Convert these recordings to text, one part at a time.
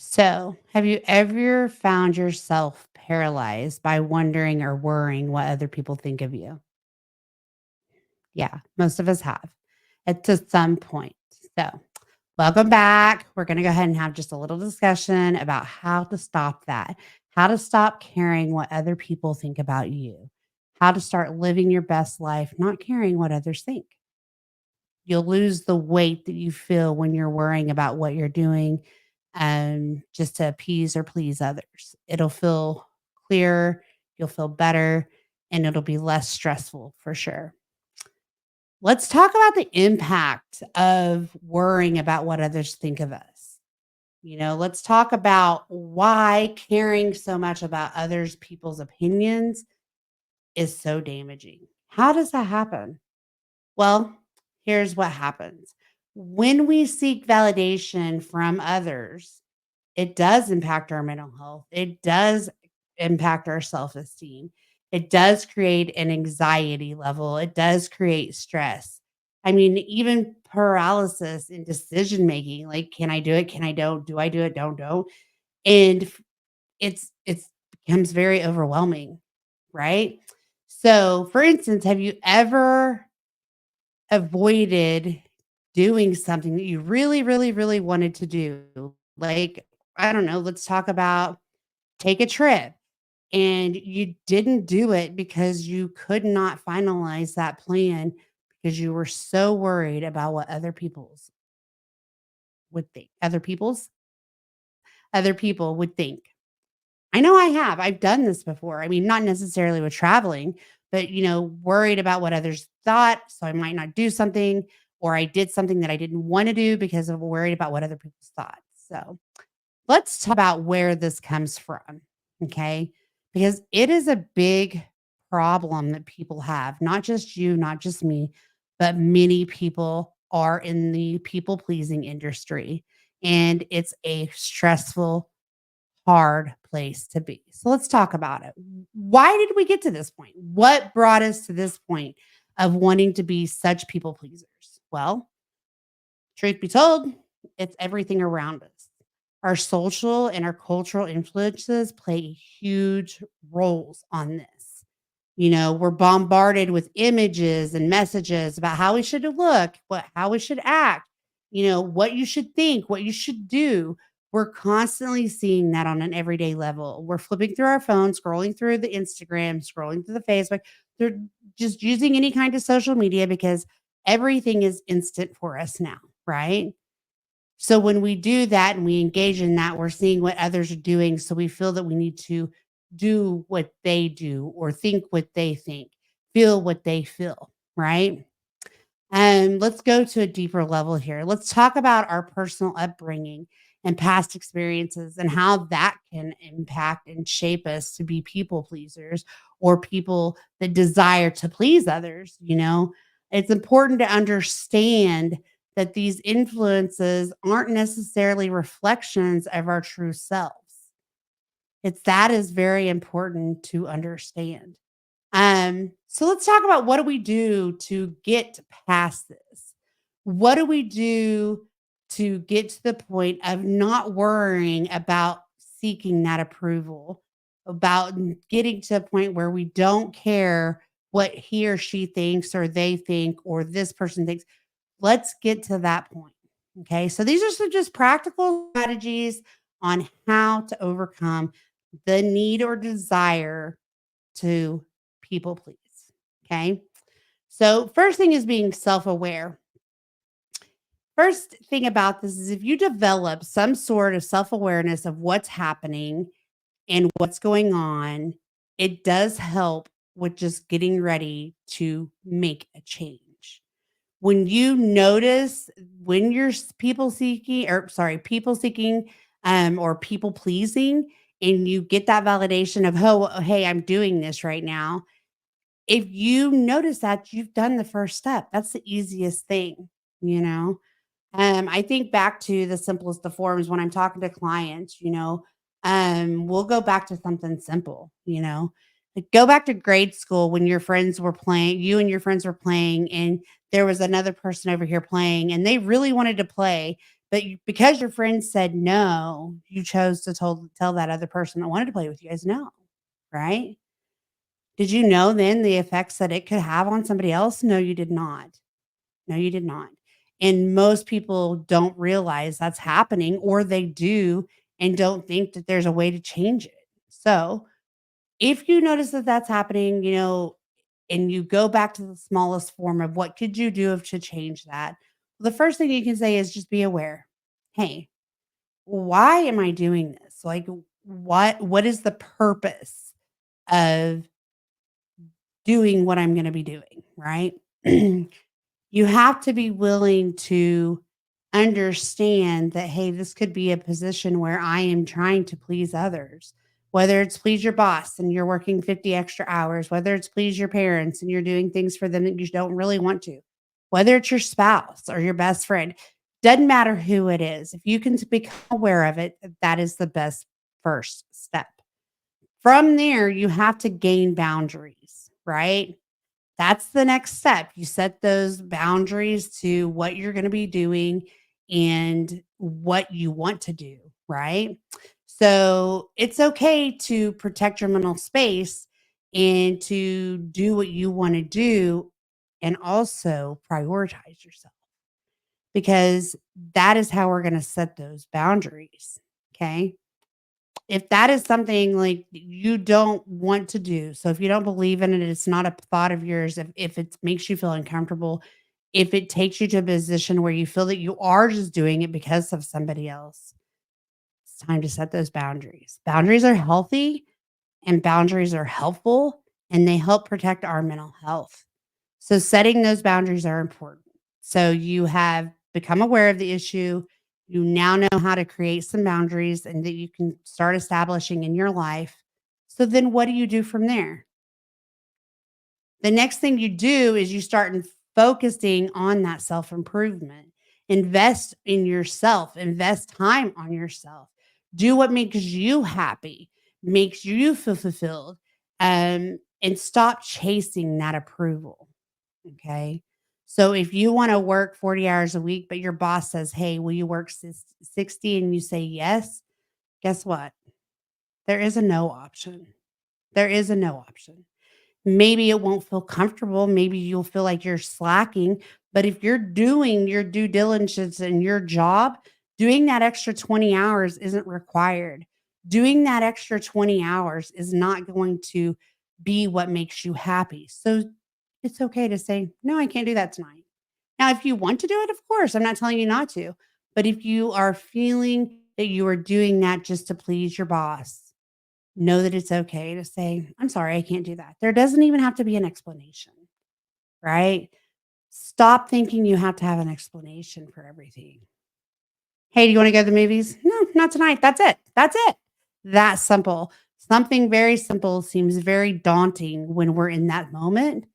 So, have you ever found yourself paralyzed by wondering or worrying what other people think of you? Yeah, most of us have to some point. So, welcome back. We're going to go ahead and have just a little discussion about how to stop that, how to stop caring what other people think about you, how to start living your best life, not caring what others think. You'll lose the weight that you feel when you're worrying about what you're doing, just to appease or please others. It'll feel clearer, you'll feel better, and it'll be less stressful for sure. Let's talk about the impact of worrying about what others think of us. Let's talk about why caring so much about others people's opinions is so damaging. How does that happen? Well, here's what happens. When we seek validation from others, it does impact our mental health. It does impact our self esteem. It does create an anxiety level. It does create stress. I mean, even paralysis in decision making, like, can I do it? Can I don't? Do I do it? Don't. And it's becomes very overwhelming, right? So, for instance, have you ever avoided doing something that you really, really, really wanted to do? Like, I don't know, let's talk about take a trip and you didn't do it because you could not finalize that plan because you were so worried about what other people would think. I know I have. I've done this before. I mean, not necessarily with traveling, but worried about what others thought, so I might not do something, or I did something that I didn't want to do because of worried about what other people thought. So, let's talk about where this comes from, okay? Because it is a big problem that people have, not just you, not just me, but many people are in the people pleasing industry. And it's a stressful, hard place to be. So let's talk about it. Why did we get to this point? What brought us to this point of wanting to be such people pleasers? Well, truth be told, it's everything around us. Our social and our cultural influences play huge roles on this. We're bombarded with images and messages about how we should look, how we should act, what you should think, what you should do. We're constantly seeing that on an everyday level. We're flipping through our phone, scrolling through the Instagram, scrolling through the Facebook. They're just using any kind of social media because everything is instant for us now, right? So when we do that and we engage in that, we're seeing what others are doing. So we feel that we need to do what they do or think what they think, feel what they feel, right? And let's go to a deeper level here. Let's talk about our personal upbringing and past experiences and how that can impact and shape us to be people pleasers or people that desire to please others. It's important to understand that these influences aren't necessarily reflections of our true selves. That is very important to understand. So let's talk about what do we do to get past this? What do we do to get to the point of not worrying about seeking that approval, about getting to a point where we don't care what he or she thinks or they think or this person thinks. Let's get to that point. Okay. So these are some just practical strategies on how to overcome the need or desire to people please. Okay. So, first thing is being self aware. First thing about this is if you develop some sort of self awareness of what's happening and what's going on, it does help with just getting ready to make a change. When you notice when you're people seeking or people pleasing, and you get that validation of, oh, hey, I'm doing this right now. If you notice that, you've done the first step. That's the easiest thing, you know? I think back to the simplest of forms when I'm talking to clients, we'll go back to something simple, Like go back to grade school when your friends were playing, you and your friends were playing, and there was another person over here playing, and they really wanted to play, But because your friend said no, you chose to tell that other person that wanted to play with you guys no, right? Did you know then the effects that it could have on somebody else? No, you did not. No, you did not. And most people don't realize that's happening, or they do and don't think that there's a way to change it. So, if you notice that that's happening, and you go back to the smallest form of what could you do to change that? The first thing you can say is just be aware. Hey, why am I doing this? Like what is the purpose of doing what I'm going to be doing, right? You have to be willing to understand that, hey, this could be a position where I am trying to please others, whether it's please your boss and you're working 50 extra hours, whether it's please your parents and you're doing things for them that you don't really want to, whether it's your spouse or your best friend, doesn't matter who it is. If you can become aware of it, that is the best first step. From there, you have to gain boundaries, right? That's the next step. You set those boundaries to what you're going to be doing and what you want to do, right? So it's okay to protect your mental space and to do what you want to do and also prioritize yourself because that is how we're going to set those boundaries. Okay. If that is something like you don't want to do, so if you don't believe in it, it's not a thought of yours, if it makes you feel uncomfortable, if it takes you to a position where you feel that you are just doing it because of somebody else, it's time to set those boundaries. Boundaries are healthy and boundaries are helpful and they help protect our mental health. So setting those boundaries are important. So you have become aware of the issue. You now know how to create some boundaries and that you can start establishing in your life. So then what do you do from there? The next thing you do is you start focusing on that self improvement. Invest in yourself, invest time on yourself. Do what makes you happy, makes you feel fulfilled, and stop chasing that approval. Okay. So if you want to work 40 hours a week, but your boss says, hey, will you work 60? And you say yes, guess what? There is a no option. There is a no option. Maybe it won't feel comfortable. Maybe you'll feel like you're slacking. But if you're doing your due diligence in your job, doing that extra 20 hours isn't required. Doing that extra 20 hours is not going to be what makes you happy. So it's okay to say, no, I can't do that tonight. Now, if you want to do it, of course, I'm not telling you not to. But if you are feeling that you are doing that just to please your boss, know that it's okay to say, I'm sorry, I can't do that. There doesn't even have to be an explanation, right? Stop thinking you have to have an explanation for everything. Hey, do you want to go to the movies? No, not tonight. That's it. That's it. That simple. Something very simple seems very daunting when we're in that moment.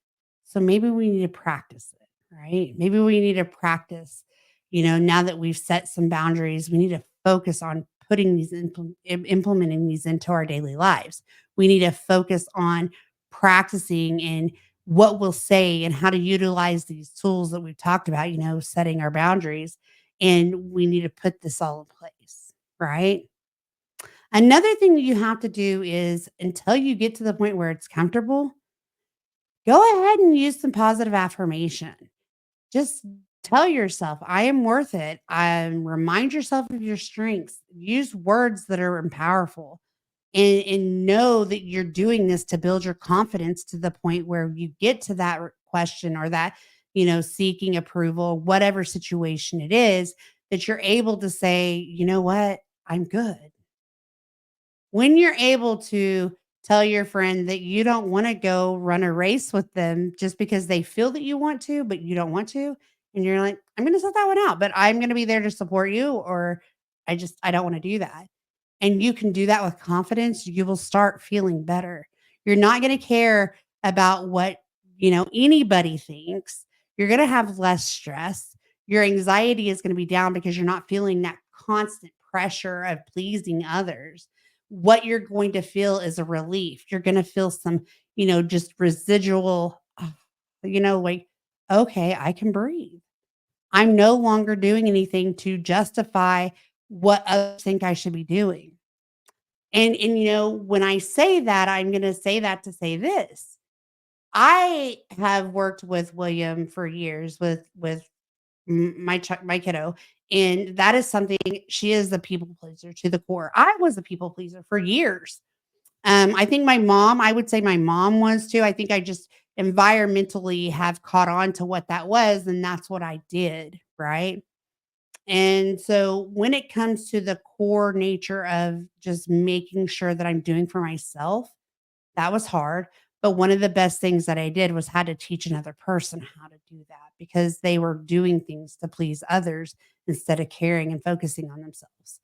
So maybe we need to practice it, right? Maybe we need to practice, now that we've set some boundaries, we need to focus on putting implementing these into our daily lives. We need to focus on practicing and what we'll say and how to utilize these tools that we've talked about, setting our boundaries, and we need to put this all in place, right? Another thing that you have to do is until you get to the point where it's comfortable, go ahead and use some positive affirmation. Just tell yourself, I am worth it. Remind yourself of your strengths. Use words that are powerful and know that you're doing this to build your confidence to the point where you get to that question or that, seeking approval, whatever situation it is, that you're able to say, you know what, I'm good. When you're able to tell your friend that you don't want to go run a race with them just because they feel that you want to, but you don't want to, and you're like, I'm going to set that one out, but I'm going to be there to support you, or I don't want to do that. And you can do that with confidence, you will start feeling better. You're not going to care about what, anybody thinks. You're going to have less stress. Your anxiety is going to be down because you're not feeling that constant pressure of pleasing others. What you're going to feel is a relief. You're going to feel some, just residual, like, okay, I can breathe. I'm no longer doing anything to justify what others think I should be doing. When I say that, I'm gonna say that to say this. I have worked with William for years with my kiddo, and that is something she is the people pleaser to the core. I was a people pleaser for years. I think I would say my mom was too. I think I just environmentally have caught on to what that was, and that's what I did, right? And so when it comes to the core nature of just making sure that I'm doing for myself, that was hard. But one of the best things that I did was had to teach another person how to do that because they were doing things to please others instead of caring and focusing on themselves.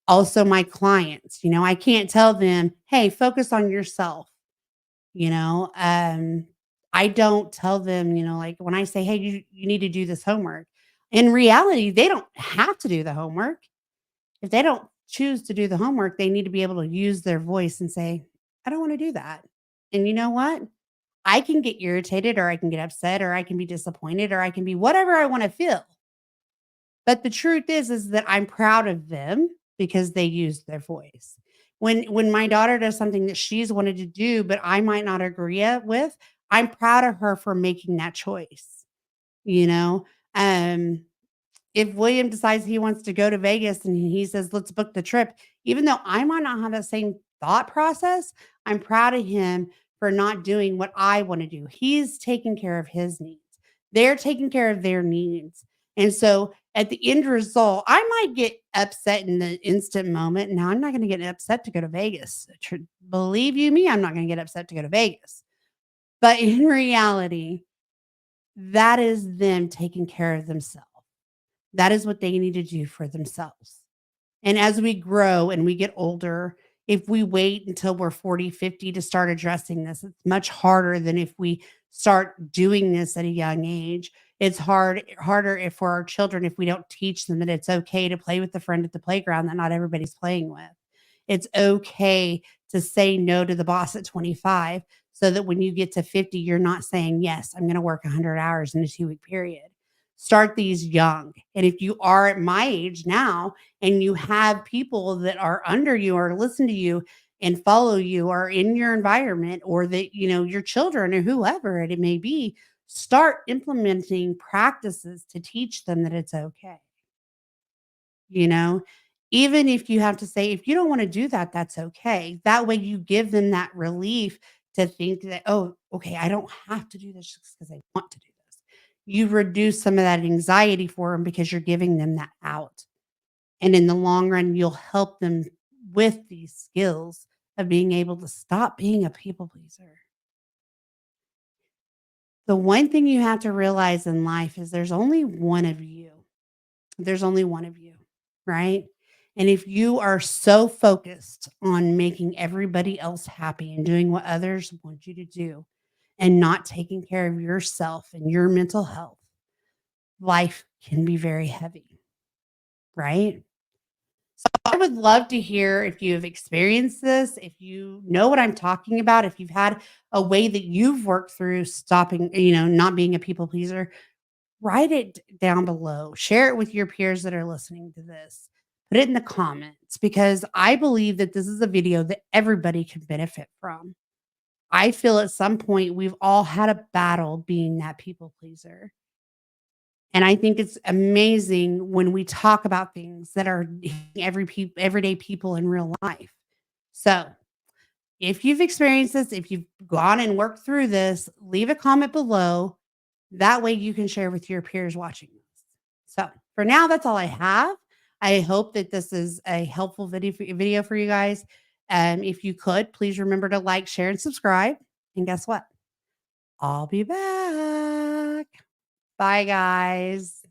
Also my clients, I can't tell them, hey, focus on yourself. You know, I don't tell them, like when I say, hey, you need to do this homework. In reality, they don't have to do the homework. If they don't choose to do the homework, they need to be able to use their voice and say, I don't want to do that. And you know what? I can get irritated or I can get upset or I can be disappointed or I can be whatever I want to feel. But the truth is that I'm proud of them because they used their voice. When my daughter does something that she's wanted to do, but I might not agree with, I'm proud of her for making that choice. You know, um, if William decides he wants to go to Vegas and he says, let's book the trip, even though I might not have that same thought process, I'm proud of him for not doing what I want to do. He's taking care of his needs. They're taking care of their needs. And so at the end result, I might get upset in the instant moment. Now, I'm not going to get upset to go to Vegas. Believe you me, I'm not going to get upset to go to Vegas. But in reality, that is them taking care of themselves. That is what they need to do for themselves. And as we grow and we get older, if we wait until we're 40, 50 to start addressing this, it's much harder than if we start doing this at a young age. It's harder if for our children if we don't teach them that it's okay to play with the friend at the playground that not everybody's playing with. It's okay to say no to the boss at 25 so that when you get to 50, you're not saying, yes, I'm going to work 100 hours in a 2-week period. Start these young. And if you are at my age now and you have people that are under you or listen to you and follow you or in your environment or that, your children or whoever it may be, start implementing practices to teach them that it's okay. You know, even if you have to say, if you don't want to do that, that's okay. That way you give them that relief to think that, oh, okay, I don't have to do this just because I want to do this. You reduce some of that anxiety for them because you're giving them that out. And in the long run, you'll help them with these skills of being able to stop being a people pleaser. The one thing you have to realize in life is there's only one of you. There's only one of you, right? And if you are so focused on making everybody else happy and doing what others want you to do and not taking care of yourself and your mental health, life can be very heavy, right? I would love to hear if you've experienced this, if you know what I'm talking about, if you've had a way that you've worked through stopping, not being a people pleaser. Write it down below. Share it with your peers that are listening to this. Put it in the comments because I believe that this is a video that everybody can benefit from. I feel at some point we've all had a battle being that people pleaser. And I think it's amazing when we talk about things that are everyday people in real life. So, if you've experienced this, if you've gone and worked through this, leave a comment below. That way you can share with your peers watching this. So for now, that's all I have. I hope that this is a helpful video for you guys. If you could, please remember to like, share, and subscribe. And guess what? I'll be back. Bye, guys.